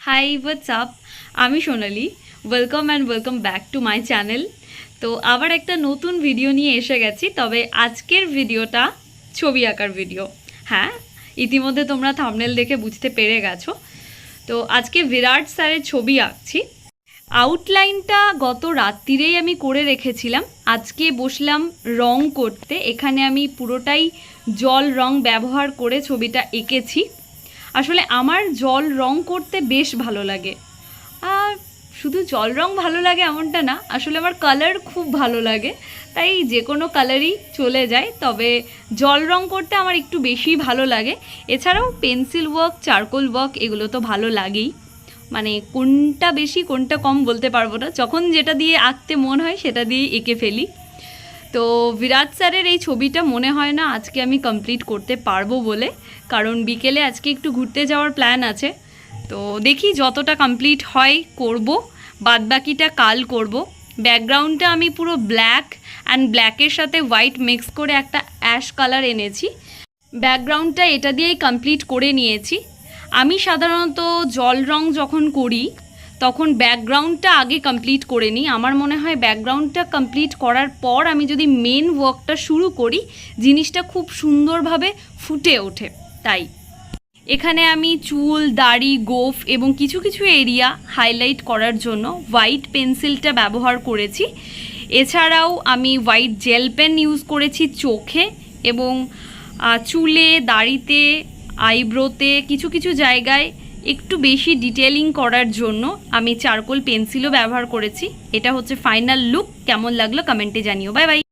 High WhatsApp, আমি Sonali. Welcome back to my channel. তো আবার একটা নতুন ভিডিও নিয়ে এসে গেছি। তবে আজকের ভিডিওটা ছবি আঁকার ভিডিও। হ্যাঁ, ইতিমধ্যে তোমরা থাম্বনেল দেখে বুঝতে পেরে গেছো। তো আজকে বিরাট স্যারের ছবি আঁকছি। আউটলাইনটা গত রাত্রিরেই আমি করে রেখেছিলাম। আজকে বসলাম রং করতে। এখানে আমি পুরোটাই জল রং ব্যবহার করে ছবিটা এঁকেছি। আসলে আমার জল রং করতে বেশ ভালো লাগে। আর শুধু জল রং ভালো লাগে এমনটা না, আসলে আমার কালার খুব ভালো লাগে, তাই যে কোনো কালারই চলে যায়। তবে জল রং করতে আমার একটু বেশি ভালো লাগে। এছাড়াও পেন্সিল ওয়ার্ক, চারকোল ওয়ার্ক এগুলো তো ভালো লাগেই। মানে কোনটা বেশি কোনটা কম বলতে পারবো না, যখন যেটা দিয়ে আঁকতে মন হয় সেটা দিয়েই এঁকে ফেলি। তো বিরাট স্যারের এই ছবিটা মনে হয় না আজকে আমি কমপ্লিট করতে পারবো বলে, কারণ বিকেলে আজকে একটু ঘুরতে যাওয়ার প্ল্যান আছে। তো দেখি যতটা কমপ্লিট হয় করব, বাদবাকিটা কাল করব। ব্যাকগ্রাউন্ডটা আমি পুরো ব্ল্যাক অ্যান্ড ব্ল্যাকের সাথে হোয়াইট মিক্স করে একটা অ্যাশ কালার এনেছি। ব্যাকগ্রাউন্ডটা এটা দিয়েই কমপ্লিট করে নিয়েছি। আমি সাধারণত জল রং যখন করি তখন ব্যাকগ্রাউন্ডটা আগে কমপ্লিট করে নিই। আমার মনে হয় ব্যাকগ্রাউন্ডটা কমপ্লিট করার পর আমি যদি মেন ওয়ার্কটা শুরু করি, জিনিসটা খুব সুন্দরভাবে ফুটে ওঠে। তাই এখানে আমি চুল, দাড়ি, গোঁফ এবং কিছু কিছু এরিয়া হাইলাইট করার জন্য হোয়াইট পেন্সিলটা ব্যবহার করেছি। এছাড়াও আমি হোয়াইট জেল পেন ইউজ করেছি চোখে এবং চুলে, দাড়িতে, আইব্রোতে কিছু কিছু জায়গায় একটু বেশি ডিটেলিং করার জন্য আমি চারকোল পেন্সিলও ব্যবহার করেছি। এটা হচ্ছে ফাইনাল লুক। কেমন লাগলো কমেন্টে জানিও। Bye bye.